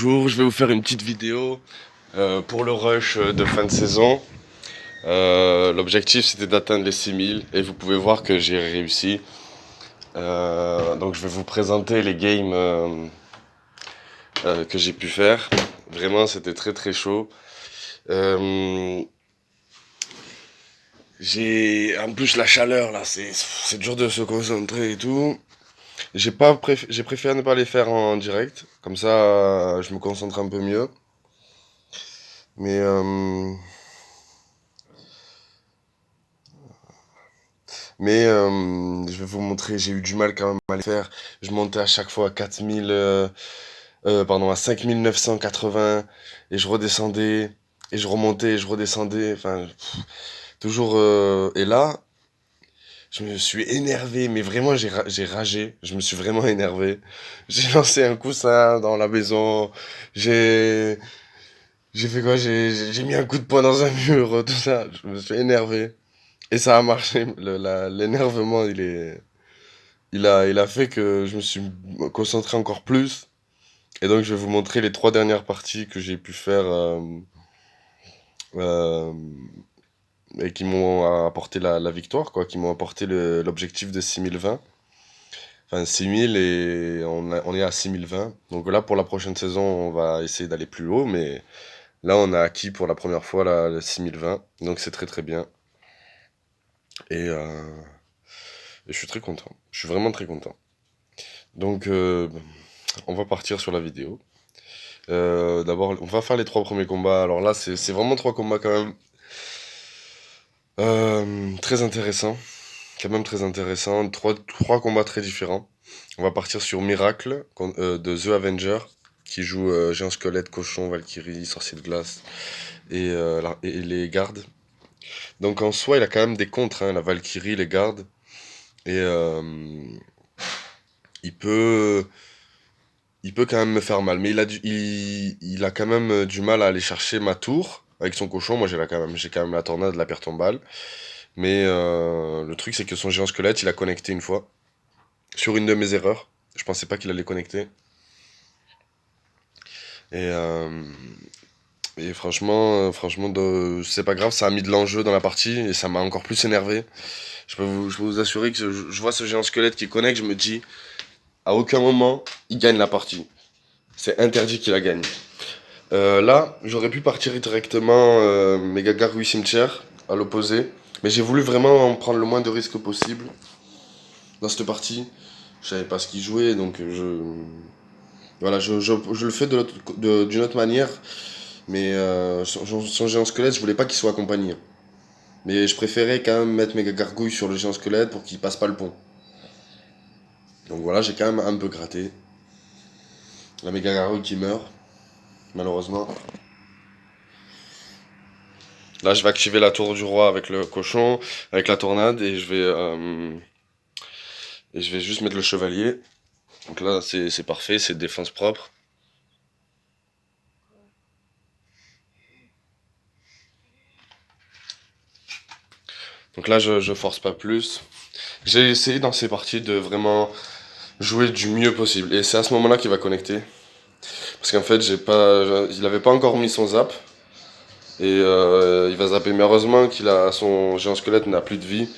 Bonjour, je vais vous faire une petite vidéo pour le rush de fin de saison. L'objectif c'était d'atteindre les 6000 et vous pouvez voir que j'ai réussi. Donc je vais vous présenter les games que j'ai pu faire. Vraiment c'était très très chaud. Euh, en plus la chaleur là, c'est dur de se concentrer et tout. J'ai préféré ne pas les faire en direct, comme ça je me concentre un peu mieux. Mais je vais vous montrer, j'ai eu du mal quand même à les faire. Je montais à chaque fois à à 5980 et je redescendais et je remontais et je redescendais. Enfin, toujours. Et là, je me suis énervé, mais vraiment j'ai ragé. Je me suis vraiment énervé. J'ai lancé un coussin dans la maison. J'ai j'ai fait quoi? J'ai mis un coup de poing dans un mur, tout ça. Je me suis énervé. Et ça a marché. L'énervement, il a fait que je me suis concentré encore plus. Et donc, je vais vous montrer les 3 dernières parties que j'ai pu faire euh, et qui m'ont apporté la victoire, quoi, qui m'ont apporté l'objectif de 6020. Enfin, 6000 et on est à 6020. Donc là, pour la prochaine saison, on va essayer d'aller plus haut, mais là, on a acquis pour la première fois le 6020. Donc, c'est très très bien. Et, euh, et je suis très content. Je suis vraiment très content. Donc, on va partir sur la vidéo. D'abord, on va faire les 3 premiers combats. Alors là, c'est vraiment 3 combats quand même très intéressants. Quand même très intéressants. Trois combats très différents. On va partir sur Miracle de The Avenger, qui joue Géant Squelette, Cochon, Valkyrie, Sorcier de Glace et les gardes. Donc en soi, il a quand même des contres, hein, la Valkyrie, les gardes. Et il peut, il peut quand même me faire mal. Mais il a quand même du mal à aller chercher ma tour avec son cochon. Moi, j'ai quand même la tornade, la pierre tombale. Mais le truc, c'est que son géant squelette, il a connecté une fois. Sur une de mes erreurs. Je pensais pas qu'il allait connecter. Et, euh, et franchement, c'est pas grave, ça a mis de l'enjeu dans la partie et ça m'a encore plus énervé. Je peux vous assurer que je vois ce géant squelette qui connecte, je me dis, à aucun moment, il gagne la partie. C'est interdit qu'il la gagne. Là, j'aurais pu partir directement méga gargouille cimetière à l'opposé, mais j'ai voulu vraiment prendre le moins de risques possible dans cette partie. Je savais pas ce qu'il jouait, donc voilà, je le fais d'une autre manière, mais son géant squelette, je voulais pas qu'il soit accompagné. Mais je préférais quand même mettre méga gargouille sur le géant squelette pour qu'il passe pas le pont. Donc voilà, j'ai quand même un peu gratté. La méga gargouille qui meurt, malheureusement. Là, je vais activer la tour du roi avec le cochon, avec la tornade, et je vais juste mettre le chevalier. Donc là, c'est parfait, c'est défense propre. Donc là, je force pas plus. J'ai essayé dans ces parties de vraiment jouer du mieux possible. Et c'est à ce moment-là qu'il va connecter. Parce qu'en fait, il avait pas encore mis son zap. Et il va zapper. Mais heureusement son géant squelette n'a plus de vie.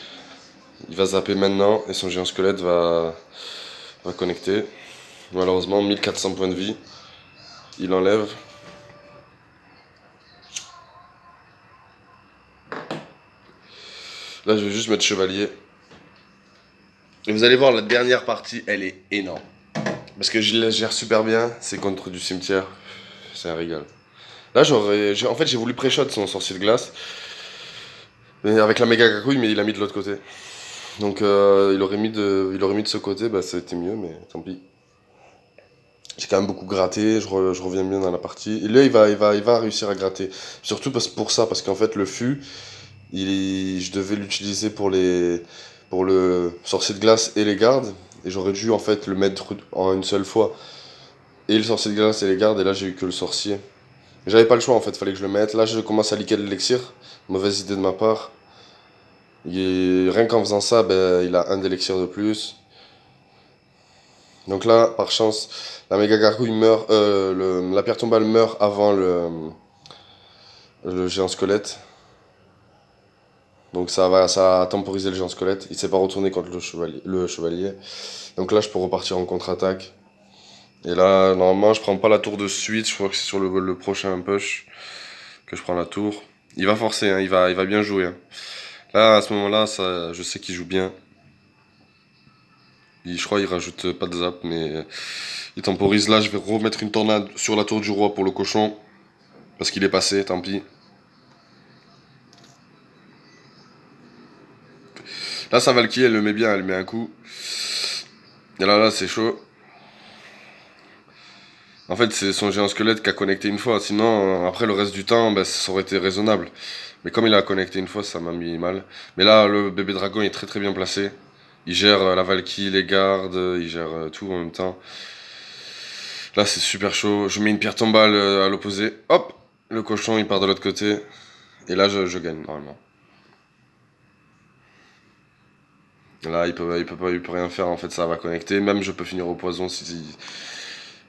Il va zapper maintenant et son géant squelette va connecter. Malheureusement, 1400 points de vie. Il enlève. Là, je vais juste mettre chevalier. Et vous allez voir, la dernière partie, elle est énorme. Parce que je la gère super bien. C'est contre du cimetière. C'est un régal. Là, en fait, j'ai voulu pré-shot son sorcier de glace. Mais avec la méga gacouille, mais il a mis de l'autre côté. Donc, il aurait mis de ce côté, bah, ça a été mieux, mais tant pis. J'ai quand même beaucoup gratté, je reviens bien dans la partie. Et là, il va réussir à gratter. Surtout pour ça, parce qu'en fait, le fût, je devais l'utiliser pour le sorcier de glace et les gardes. Et j'aurais dû, en fait, le mettre en une seule fois. Et le sorcier de glace et les gardes, et là, j'ai eu que le sorcier. J'avais pas le choix, en fait, fallait que je le mette. Là, je commence à liquer de l'élixir. Mauvaise idée de ma part. Rien qu'en faisant ça, ben, il a un d'élixir de plus. Donc là, par chance, la méga gargouille meurt, la pierre tombale meurt avant le géant squelette. Donc ça a temporisé le géant squelette. Il s'est pas retourné contre le chevalier. Donc là, je peux repartir en contre-attaque. Et là, normalement, je prends pas la tour de suite. Je crois que c'est sur le prochain push que je prends la tour. Il va forcer, hein, il va bien jouer, hein. Là, à ce moment-là, je sais qu'il joue bien. Je crois qu'il rajoute pas de zap, mais il temporise. Là, je vais remettre une tornade sur la tour du roi pour le cochon. Parce qu'il est passé, tant pis. Là, sa Valkyrie, elle le met bien, elle met un coup. Et là, c'est chaud. En fait, c'est son géant squelette qui a connecté une fois. Sinon, après le reste du temps, bah, ça aurait été raisonnable. Mais comme il a connecté une fois, ça m'a mis mal. Mais là, le bébé dragon est très très bien placé. Il gère la Valkyrie, les gardes, il gère tout en même temps. Là, c'est super chaud. Je mets une pierre tombale à l'opposé. Hop! Le cochon, il part de l'autre côté. Et là, je gagne, normalement. Là, il peut rien faire, en fait, ça va connecter. Même, je peux finir au poison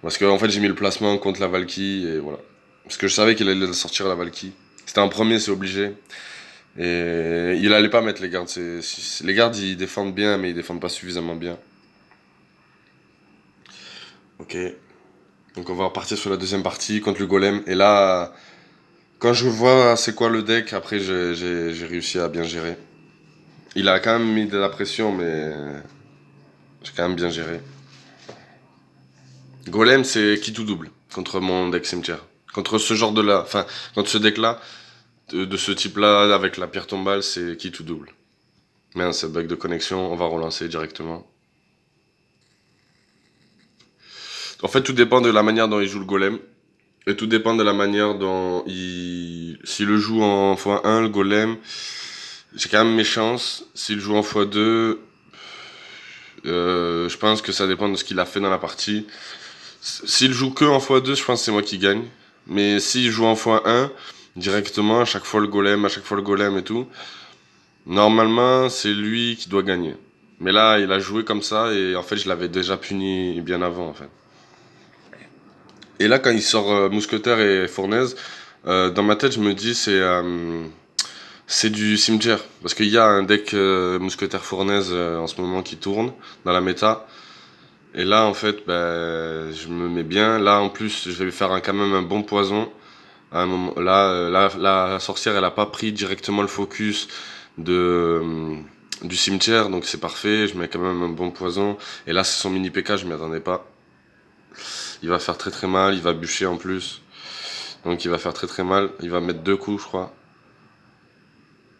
parce que, en fait, j'ai mis le placement contre la Valkyrie, et voilà. Parce que je savais qu'il allait sortir la Valkyrie. C'était un premier, c'est obligé. Et il allait pas mettre les gardes. Les gardes, ils défendent bien, mais ils défendent pas suffisamment bien. Ok. Donc on va repartir sur la deuxième partie contre le golem. Et là, quand je vois c'est quoi le deck, après j'ai réussi à bien gérer. Il a quand même mis de la pression, mais j'ai quand même bien géré. Golem, c'est qui tout double contre mon deck cimetière. Contre ce genre de là, enfin, contre ce deck là, de ce type là, avec la pierre tombale, c'est qui tout double. Mais c'est bug de connexion, on va relancer directement. En fait, tout dépend de la manière dont il joue le golem. Et tout dépend de la manière dont il. S'il le joue en x1, le golem, j'ai quand même mes chances. S'il joue en x2, je pense que ça dépend de ce qu'il a fait dans la partie. S'il joue que en x2, je pense que c'est moi qui gagne. Mais s'il joue en x1, directement, à chaque fois le golem, à chaque fois le golem et tout, normalement, c'est lui qui doit gagner. Mais là, il a joué comme ça et en fait, je l'avais déjà puni bien avant, en fait. Et là, quand il sort Mousquetaire et Fournaise, dans ma tête, je me dis c'est du cimetière. Parce qu'il y a un deck Mousquetaire Fournaise en ce moment qui tourne dans la méta. Et là, en fait, ben, je me mets bien. Là, en plus, je vais faire quand même un bon poison. À un moment, là, la sorcière, elle a pas pris directement le focus du cimetière, donc c'est parfait. Je mets quand même un bon poison. Et là, c'est son mini PK, je m'y attendais pas. Il va faire très très mal, il va bûcher en plus. Donc il va faire très très mal. Il va mettre 2 coups, je crois.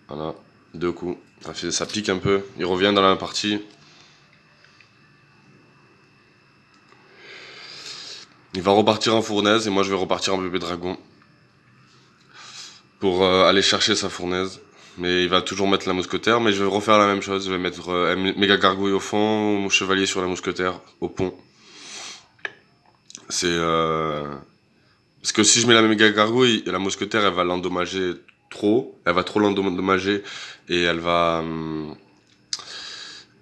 Voilà, 2 coups. Ça pique un peu. Il revient dans la partie. Il va repartir en fournaise et moi je vais repartir en bébé dragon. Pour aller chercher sa fournaise. Mais il va toujours mettre la mousquetaire. Mais je vais refaire la même chose. Je vais mettre méga gargouille au fond, mon chevalier sur la mousquetaire au pont. C'est. Parce que si je mets la méga gargouille, la mousquetaire elle va l'endommager trop. Elle va trop l'endommager et elle va.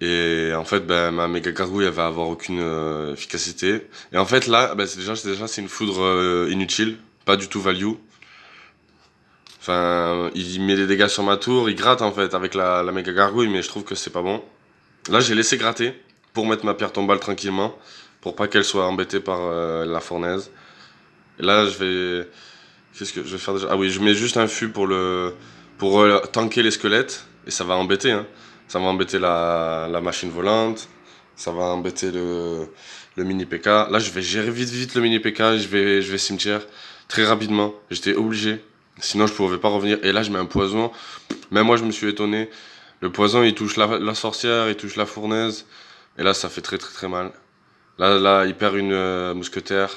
Et en fait, ben, ma méga gargouille, elle va avoir aucune efficacité. Et en fait, là, ben, c'est une foudre inutile, pas du tout value. Enfin, il met des dégâts sur ma tour, il gratte en fait avec la méga gargouille, mais je trouve que c'est pas bon. Là, j'ai laissé gratter pour mettre ma pierre tombale tranquillement, pour pas qu'elle soit embêtée par la fournaise. Et là, je vais. Qu'est-ce que je vais faire déjà? Ah oui, je mets juste un fût pour tanker les squelettes, et ça va embêter, hein. Ça va embêter la machine volante, ça va embêter le mini PK. Là, je vais gérer vite vite le mini PK, je vais cimetière très rapidement. J'étais obligé, sinon je pouvais pas revenir. Et là, je mets un poison. Même moi, je me suis étonné. Le poison, il touche la sorcière, il touche la fournaise. Et là, ça fait très très très mal. Là, il perd une mousquetaire.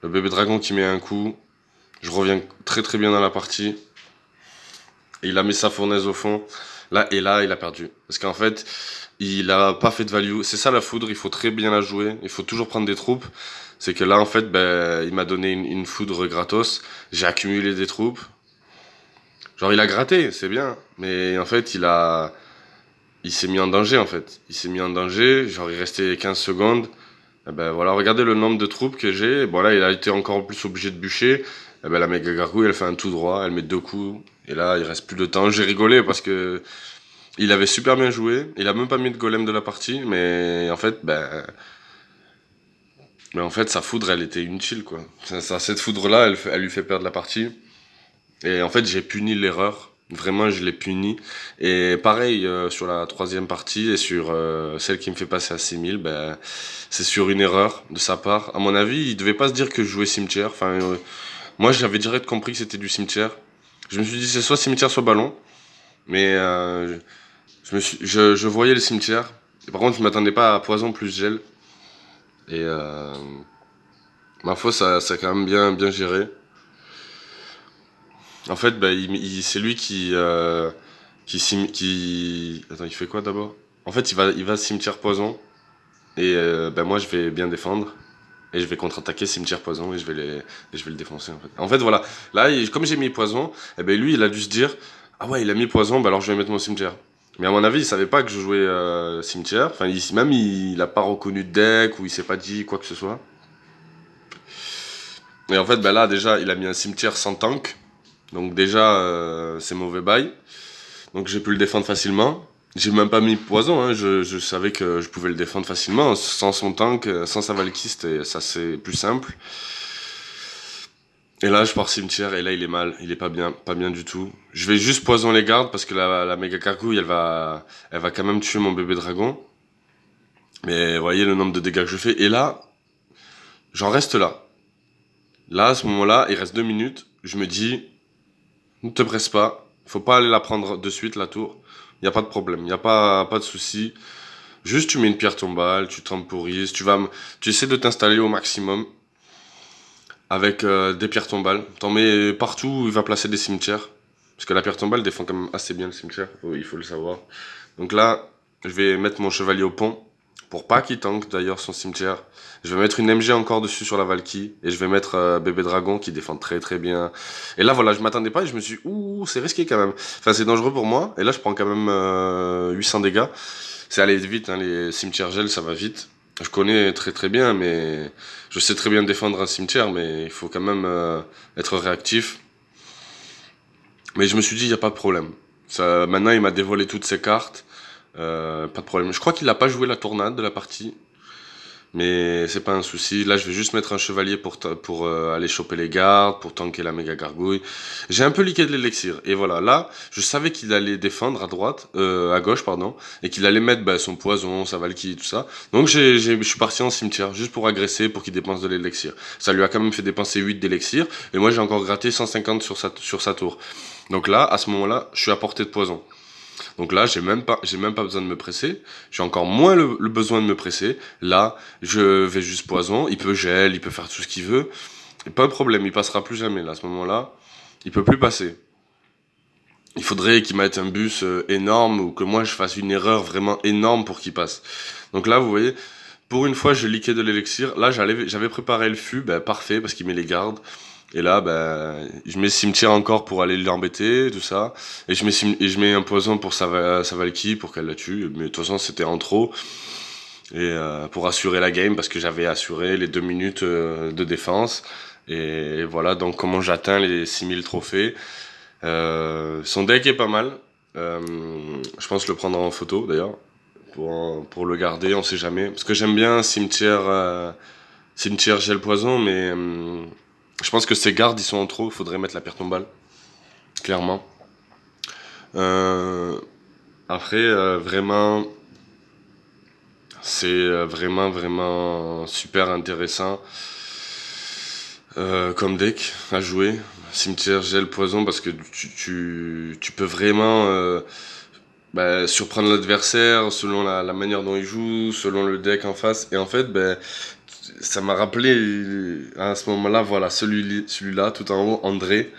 Le bébé dragon qui met un coup. Je reviens très très bien dans la partie. Et il a mis sa fournaise au fond. Là, il a perdu. Parce qu'en fait, il a pas fait de value. C'est ça la foudre, il faut très bien la jouer. Il faut toujours prendre des troupes. C'est que là, en fait, ben, il m'a donné une foudre gratos. J'ai accumulé des troupes. Genre, il a gratté, c'est bien. Mais en fait, il s'est mis en danger, en fait. Il s'est mis en danger. Genre, il restait 15 secondes. Eh ben voilà, regardez le nombre de troupes que j'ai. Bon là, il a été encore plus obligé de bûcher. Eh ben la méga gargouille, elle fait un tout droit, elle met 2 coups. Et là, il reste plus de temps. J'ai rigolé parce que il avait super bien joué. Il a même pas mis de golem de la partie, mais en fait, sa foudre, elle était inutile quoi. Cette foudre-là, elle lui fait perdre la partie. Et en fait, j'ai puni l'erreur. Vraiment, je l'ai puni. Et pareil, sur la troisième partie et sur celle qui me fait passer à 6000, c'est sur une erreur de sa part. À mon avis, il devait pas se dire que je jouais cimetière. Enfin, moi, j'avais direct compris que c'était du cimetière. Je me suis dit, c'est soit cimetière, soit ballon. Mais je voyais le cimetière. Et par contre, je m'attendais pas à poison plus gel. Et ma foi, ça a quand même bien géré. En fait, c'est lui qui. Attends, il fait quoi d'abord? En fait, il va cimetière poison. Et moi, je vais bien défendre. Et je vais contre-attaquer cimetière poison et je vais le défoncer en fait. En fait, voilà. Là, comme j'ai mis poison, eh ben, lui, il a dû se dire ah ouais, il a mis poison, bah alors je vais mettre mon cimetière. Mais à mon avis, il savait pas que je jouais cimetière. Enfin, il a pas reconnu de deck ou il s'est pas dit quoi que ce soit. Et en fait, là, déjà, il a mis un cimetière sans tank. Donc, déjà, c'est mauvais bail. Donc j'ai pu le défendre facilement. J'ai même pas mis poison, hein. Je savais que je pouvais le défendre facilement. Sans son tank, sans sa Valky, ça c'est plus simple. Et là je pars cimetière et là il est mal, il est pas bien du tout. Je vais juste poison les gardes parce que la méga cargouille elle va quand même tuer mon bébé dragon. Mais voyez le nombre de dégâts que je fais. Et là, j'en reste là. Là à ce moment-là, il reste 2 minutes. Je me dis, ne te presse pas. Faut pas aller la prendre de suite la tour. Y a pas de problème, y a pas de souci. Juste, tu mets une pierre tombale, tu temporises, tu essaies de t'installer au maximum avec des pierres tombales. T'en mets partout où il va placer des cimetières. Parce que la pierre tombale défend quand même assez bien le cimetière, il faut le savoir. Donc là, je vais mettre mon chevalier au pont, pour pas qu'il tank d'ailleurs son cimetière. Je vais mettre une MG encore dessus sur la Valky, et je vais mettre bébé dragon qui défend très très bien. Et là voilà, je m'attendais pas et je me suis dit, ouh, c'est risqué quand même. Enfin, c'est dangereux pour moi, et là je prends quand même 800 dégâts. C'est aller vite, hein, les cimetières gel, ça va vite. Je connais très très bien, mais je sais très bien défendre un cimetière, mais il faut quand même être réactif. Mais je me suis dit, il n'y a pas de problème. Maintenant, il m'a dévoilé toutes ses cartes. Pas de problème. Je crois qu'il n'a pas joué la tornade de la partie. Mais c'est pas un souci. Là, je vais juste mettre un chevalier pour aller choper les gardes, pour tanker la méga gargouille. J'ai un peu liqué de l'élixir. Et voilà, là, je savais qu'il allait défendre à gauche, pardon, et qu'il allait mettre son poison, sa valkyrie, tout ça. Donc je suis parti en cimetière, juste pour agresser, pour qu'il dépense de l'élixir. Ça lui a quand même fait dépenser 8 d'élixir, et moi j'ai encore gratté 150 sur sa tour. Donc là, à ce moment-là, je suis à portée de poison. Donc là, j'ai même pas besoin de me presser. J'ai encore moins le besoin de me presser. Là, je vais juste poison. Il peut gel, il peut faire tout ce qu'il veut. Et pas de problème, il passera plus jamais. Là, à ce moment-là, il peut plus passer. Il faudrait qu'il mette un bus énorme ou que moi je fasse une erreur vraiment énorme pour qu'il passe. Donc là, vous voyez, pour une fois, je liquais de l'élixir. Là, j'avais préparé le fût, parfait, parce qu'il met les gardes. Et là, je mets cimetière encore pour aller l'embêter, tout ça. Et je mets un poison pour sa Valky pour qu'elle la tue. Mais de toute façon, c'était en trop. Et pour assurer la game, parce que j'avais assuré les 2 minutes de défense. Et voilà, donc comment j'atteins les 6000 trophées. Son deck est pas mal. Je pense le prendre en photo d'ailleurs. Pour le garder, on sait jamais. Parce que j'aime bien cimetière gel poison, mais je pense que ces gardes ils sont en trop. Il faudrait mettre la pierre tombale, clairement. Euh, Après, vraiment, c'est vraiment super intéressant comme deck à jouer. Cimetière gel poison parce que tu peux vraiment surprendre l'adversaire selon la manière dont il joue, selon le deck en face. Et en fait, ça m'a rappelé à ce moment-là, voilà, celui-là, tout en haut, André.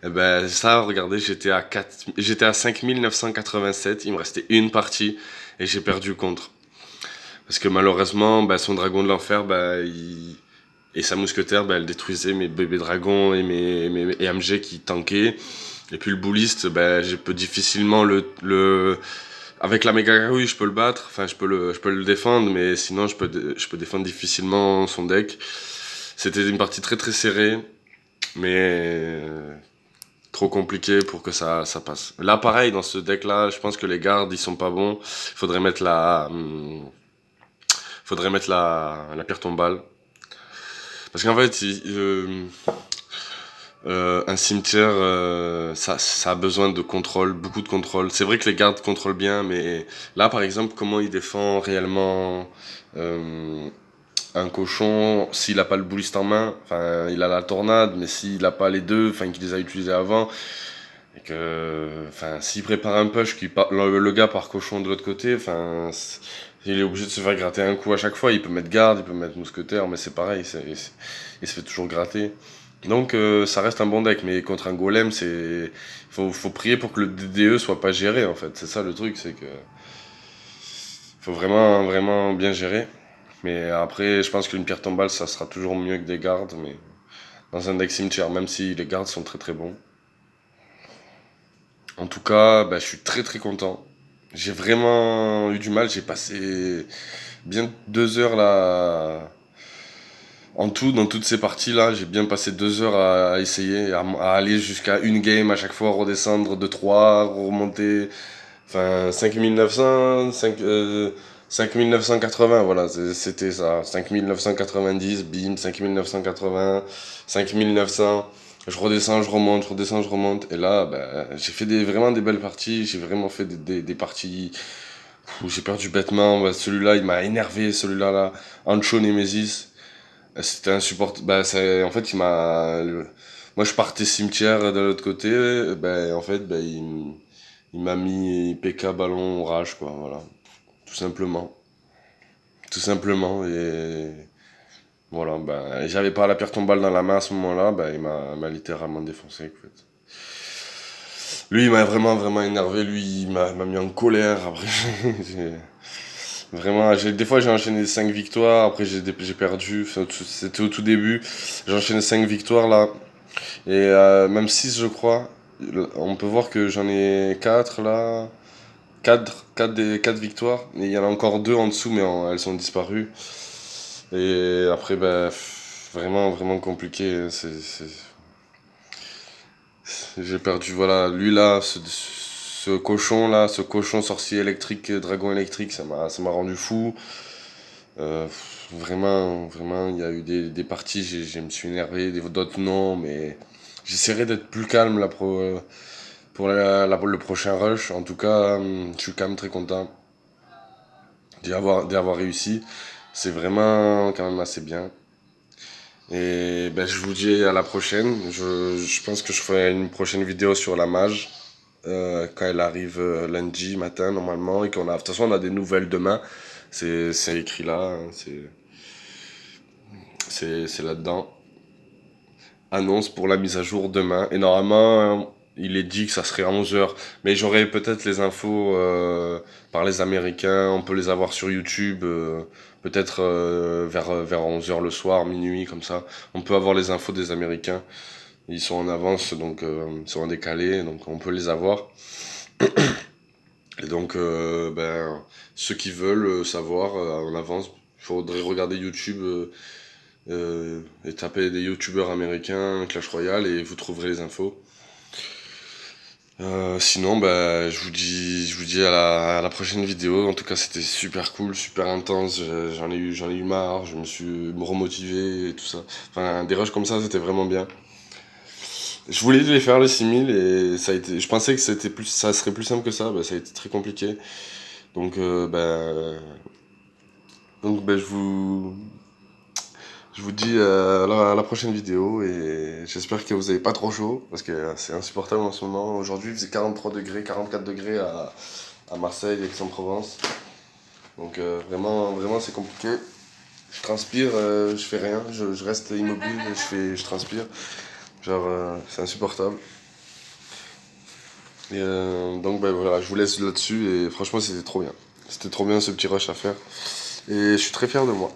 Et ça, regardez, j'étais à 5987, il me restait une partie et j'ai perdu contre. Parce que malheureusement, son dragon de l'enfer, et sa mousquetaire, elle détruisait mes bébés dragons et MG qui tankaient. Et puis le bouliste, je peux difficilement Avec la méga oui, je peux le battre, enfin je peux le défendre, mais sinon je peux défendre difficilement son deck. C'était une partie très très serrée, mais trop compliqué pour que ça passe. Là pareil, dans ce deck là, je pense que les gardes ils sont pas bons. Faudrait mettre la pierre tombale. Parce qu'en fait, un cimetière, ça a besoin de contrôle, beaucoup de contrôle. C'est vrai que les gardes contrôlent bien, mais là, par exemple, comment il défend réellement euh, un cochon s'il a pas le bouliste en main? Enfin, il a la tornade, mais s'il a pas les deux, enfin, qu'il les a utilisés avant, et que, enfin, s'il prépare un push, le gars par cochon de l'autre côté, enfin, il est obligé de se faire gratter un coup à chaque fois. Il peut mettre garde, il peut mettre mousquetaire, mais c'est pareil, il se fait toujours gratter. Donc ça reste un bon deck, mais contre un golem, faut prier pour que le DDE soit pas géré en fait. C'est ça le truc, c'est que faut vraiment vraiment bien gérer. Mais après, je pense qu'une pierre tombale, ça sera toujours mieux que des gardes, mais dans un deck cimetière, même si les gardes sont très très bons. En tout cas, bah, je suis très très content. J'ai vraiment eu du mal, j'ai passé bien 2 heures là. En tout, dans toutes ces parties-là, j'ai bien passé 2 heures à essayer, à aller jusqu'à une game à chaque fois, redescendre de 3 remonter. Enfin, 5900, 5980, voilà, c'était ça. 5990, bim, 5980, 5900. Je redescends, je remonte, je redescends, je remonte. Et là, ben, j'ai fait vraiment des belles parties. J'ai vraiment fait des parties où j'ai perdu bêtement. Bah, celui-là, il m'a énervé, celui-là, là. Ancho Nemesis. C'était insupportable. Bah, en fait, moi, je partais cimetière de l'autre côté. Ben, en fait, ben, il m'a mis PK ballon rage, quoi. Voilà. Tout simplement. Tout simplement. Et voilà. Ben, j'avais pas la pierre tombale dans la main à ce moment-là. Ben, il m'a littéralement défoncé, en fait. Lui, il m'a vraiment, vraiment énervé. Lui, il m'a mis en colère. Après, vraiment, des fois j'ai enchaîné 5 victoires, après j'ai perdu, enfin, c'était au tout début. J'ai enchaîné 5 victoires là, et même 6 je crois. On peut voir que j'en ai 4 là, 4 des 4 victoires, et il y en a encore 2 en dessous, mais elles sont disparues. Et après, ben, vraiment, vraiment compliqué. J'ai perdu, voilà, lui là, ce cochon là, ce cochon sorcier électrique, dragon électrique, ça m'a rendu fou. Vraiment, vraiment, il y a eu des parties, je me suis énervé, d'autres non, mais j'essaierai d'être plus calme là pour le prochain rush. En tout cas, je suis quand même très content d'y avoir réussi. C'est vraiment quand même assez bien. Et ben, je vous dis à la prochaine. Je pense que je ferai une prochaine vidéo sur la mage quand elle arrive lundi matin normalement et de toute façon on a des nouvelles demain. C'est écrit là, hein, c'est là-dedans. Annonce pour la mise à jour demain. Et normalement, il est dit que ça serait à 11 h. Mais j'aurai peut-être les infos par les Américains. On peut les avoir sur YouTube. Peut-être vers 11 h le soir, minuit, comme ça. On peut avoir les infos des Américains. Ils sont en avance, donc ils sont en décalé. Donc on peut les avoir. Et donc, ben, ceux qui veulent savoir en avance, il faudrait regarder YouTube. Et tapez des youtubeurs américains, Clash Royale, et vous trouverez les infos. Sinon, bah, je vous dis à la prochaine vidéo. En tout cas, c'était super cool, super intense. J'en ai eu marre. Je me suis remotivé et tout ça. Enfin, des rushs comme ça vraiment bien. Je voulais les faire les 6000 et ça a été. Je pensais que ça serait plus simple que ça. Bah, ça a été très compliqué. Donc, bah, je vous dis à la prochaine vidéo et j'espère que vous n'avez pas trop chaud parce que c'est insupportable en ce moment. Aujourd'hui, il faisait 43 degrés, 44 degrés à Marseille, Aix-en-Provence. Donc vraiment, vraiment, c'est compliqué. Je transpire, je fais rien, je reste immobile, je transpire. Genre, c'est insupportable. Et donc, ben voilà, je vous laisse là-dessus et franchement, c'était trop bien. C'était trop bien ce petit rush à faire. Et je suis très fier de moi.